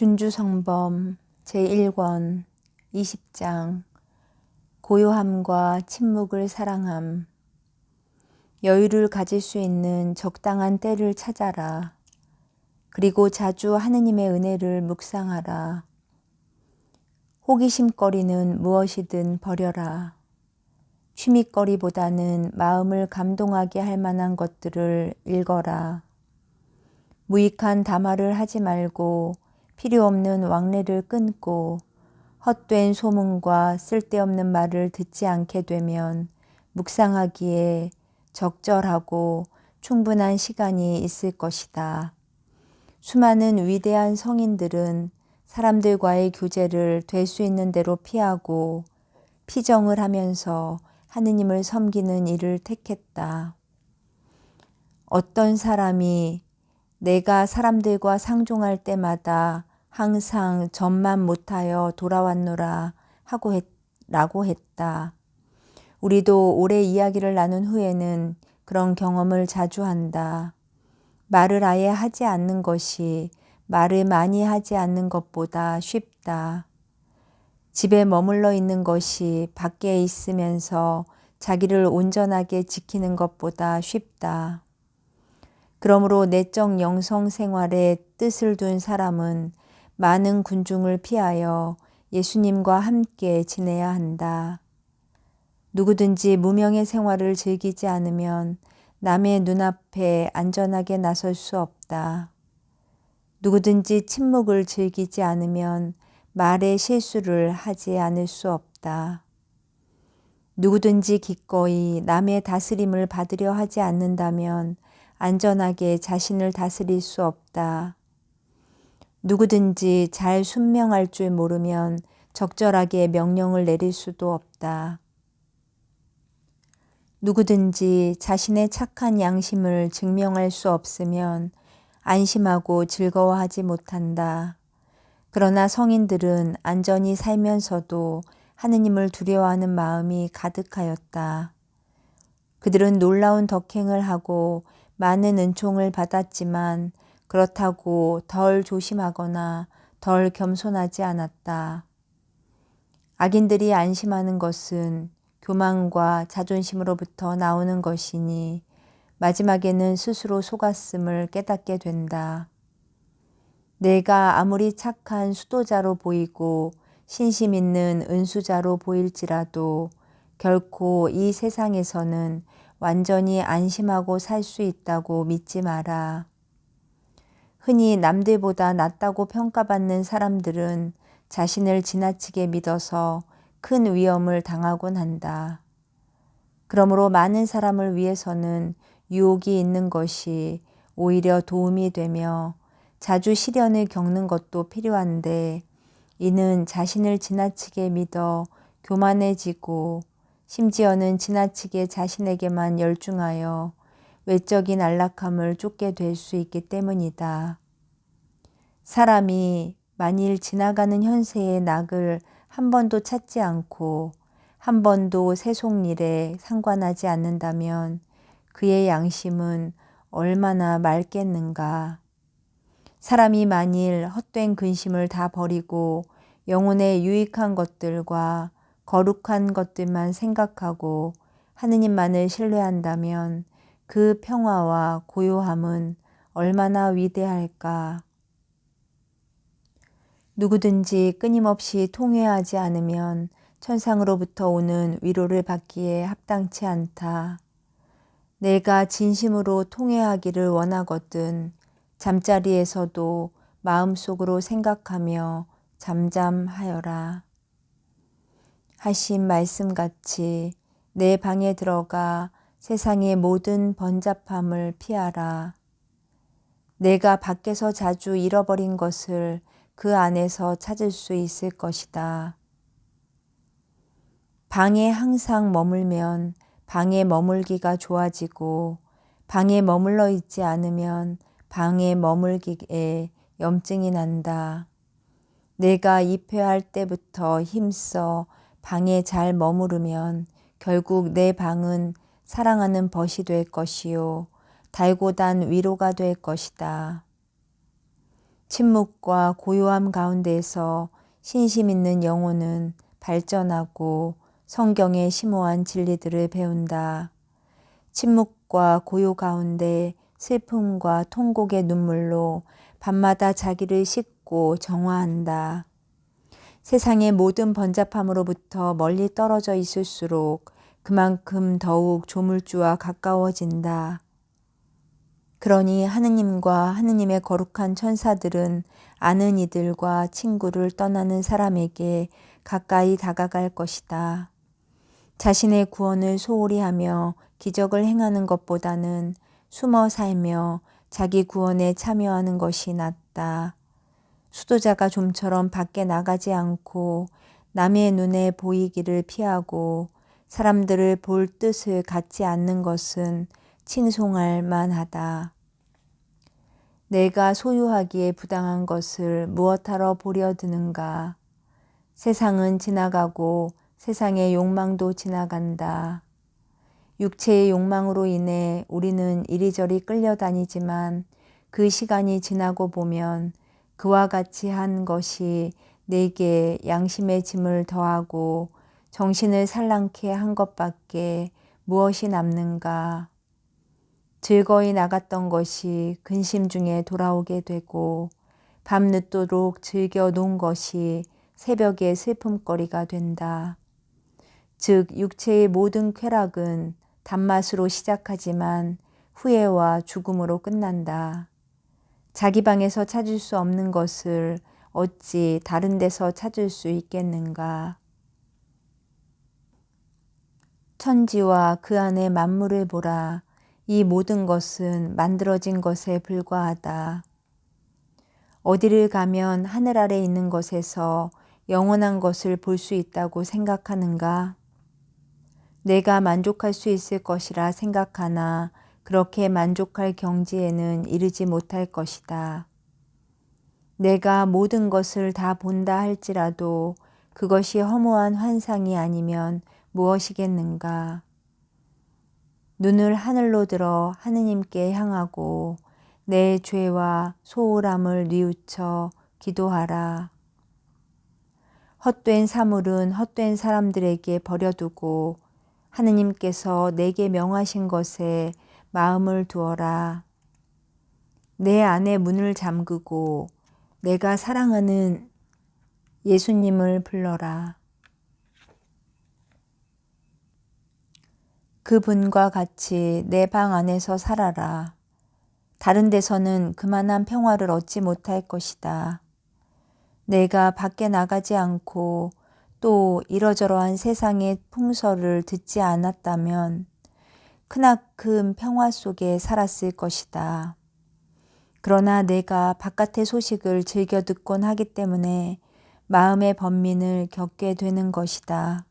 준주성범 제1권 20장 고요함과 침묵을 사랑함. 여유를 가질 수 있는 적당한 때를 찾아라. 그리고 자주 하느님의 은혜를 묵상하라. 호기심거리는 무엇이든 버려라. 취미거리보다는 마음을 감동하게 할 만한 것들을 읽어라. 무익한 담화를 하지 말고 필요 없는 왕래를 끊고 헛된 소문과 쓸데없는 말을 듣지 않게 되면 묵상하기에 적절하고 충분한 시간이 있을 것이다. 수많은 위대한 성인들은 사람들과의 교제를 될 수 있는 대로 피하고 피정을 하면서 하느님을 섬기는 일을 택했다. 어떤 사람이 내가 사람들과 상종할 때마다 항상 전만 못하여 돌아왔노라 라고 했다. 우리도 오래 이야기를 나눈 후에는 그런 경험을 자주 한다. 말을 아예 하지 않는 것이 말을 많이 하지 않는 것보다 쉽다. 집에 머물러 있는 것이 밖에 있으면서 자기를 온전하게 지키는 것보다 쉽다. 그러므로 내적 영성 생활에 뜻을 둔 사람은 많은 군중을 피하여 예수님과 함께 지내야 한다. 누구든지 무명의 생활을 즐기지 않으면 남의 눈앞에 안전하게 나설 수 없다. 누구든지 침묵을 즐기지 않으면 말의 실수를 하지 않을 수 없다. 누구든지 기꺼이 남의 다스림을 받으려 하지 않는다면 안전하게 자신을 다스릴 수 없다. 누구든지 잘 순명할 줄 모르면 적절하게 명령을 내릴 수도 없다. 누구든지 자신의 착한 양심을 증명할 수 없으면 안심하고 즐거워하지 못한다. 그러나 성인들은 안전히 살면서도 하느님을 두려워하는 마음이 가득하였다. 그들은 놀라운 덕행을 하고 많은 은총을 받았지만 그렇다고 덜 조심하거나 덜 겸손하지 않았다. 악인들이 안심하는 것은 교만과 자존심으로부터 나오는 것이니 마지막에는 스스로 속았음을 깨닫게 된다. 내가 아무리 착한 수도자로 보이고 신심 있는 은수자로 보일지라도 결코 이 세상에서는 완전히 안심하고 살 수 있다고 믿지 마라. 흔히 남들보다 낫다고 평가받는 사람들은 자신을 지나치게 믿어서 큰 위험을 당하곤 한다. 그러므로 많은 사람을 위해서는 유혹이 있는 것이 오히려 도움이 되며 자주 시련을 겪는 것도 필요한데 이는 자신을 지나치게 믿어 교만해지고 심지어는 지나치게 자신에게만 열중하여 외적인 안락함을 쫓게 될 수 있기 때문이다. 사람이 만일 지나가는 현세의 낙을 한 번도 찾지 않고 한 번도 세속일에 상관하지 않는다면 그의 양심은 얼마나 맑겠는가. 사람이 만일 헛된 근심을 다 버리고 영혼에 유익한 것들과 거룩한 것들만 생각하고 하느님만을 신뢰한다면 그 평화와 고요함은 얼마나 위대할까. 누구든지 끊임없이 통회하지 않으면 천상으로부터 오는 위로를 받기에 합당치 않다. 내가 진심으로 통회하기를 원하거든 잠자리에서도 마음속으로 생각하며 잠잠하여라. 하신 말씀같이 내 방에 들어가 세상의 모든 번잡함을 피하라. 내가 밖에서 자주 잃어버린 것을 그 안에서 찾을 수 있을 것이다. 방에 항상 머물면 방에 머물기가 좋아지고 방에 머물러 있지 않으면 방에 머물기에 염증이 난다. 내가 입회할 때부터 힘써 방에 잘 머무르면 결국 내 방은 사랑하는 벗이 될 것이요 달고 단 위로가 될 것이다. 침묵과 고요함 가운데에서 신심 있는 영혼은 발전하고 성경의 심오한 진리들을 배운다. 침묵과 고요 가운데 슬픔과 통곡의 눈물로 밤마다 자기를 씻고 정화한다. 세상의 모든 번잡함으로부터 멀리 떨어져 있을수록 그만큼 더욱 조물주와 가까워진다. 그러니 하느님과 하느님의 거룩한 천사들은 아는 이들과 친구를 떠나는 사람에게 가까이 다가갈 것이다. 자신의 구원을 소홀히 하며 기적을 행하는 것보다는 숨어 살며 자기 구원에 참여하는 것이 낫다. 수도자가 좀처럼 밖에 나가지 않고 남의 눈에 보이기를 피하고 사람들을 볼 뜻을 갖지 않는 것은 칭송할 만하다. 내가 소유하기에 부당한 것을 무엇하러 보려 드는가? 세상은 지나가고 세상의 욕망도 지나간다. 육체의 욕망으로 인해 우리는 이리저리 끌려다니지만 그 시간이 지나고 보면 그와 같이 한 것이 내게 양심의 짐을 더하고 정신을 산란케 한 것밖에 무엇이 남는가. 즐거이 나갔던 것이 근심 중에 돌아오게 되고 밤늦도록 즐겨 놓은 것이 새벽의 슬픔거리가 된다. 즉 육체의 모든 쾌락은 단맛으로 시작하지만 후회와 죽음으로 끝난다. 자기 방에서 찾을 수 없는 것을 어찌 다른 데서 찾을 수 있겠는가. 천지와 그 안에 만물을 보라. 이 모든 것은 만들어진 것에 불과하다. 어디를 가면 하늘 아래 있는 것에서 영원한 것을 볼 수 있다고 생각하는가? 내가 만족할 수 있을 것이라 생각하나 그렇게 만족할 경지에는 이르지 못할 것이다. 내가 모든 것을 다 본다 할지라도 그것이 허무한 환상이 아니면 무엇이겠는가? 눈을 하늘로 들어 하느님께 향하고 내 죄와 소홀함을 뉘우쳐 기도하라. 헛된 사물은 헛된 사람들에게 버려두고 하느님께서 내게 명하신 것에 마음을 두어라. 내 안에 문을 잠그고 내가 사랑하는 예수님을 불러라. 그분과 같이 내 방 안에서 살아라. 다른 데서는 그만한 평화를 얻지 못할 것이다. 내가 밖에 나가지 않고 또 이러저러한 세상의 풍설을 듣지 않았다면 크나큰 평화 속에 살았을 것이다. 그러나 내가 바깥의 소식을 즐겨 듣곤 하기 때문에 마음의 번민을 겪게 되는 것이다.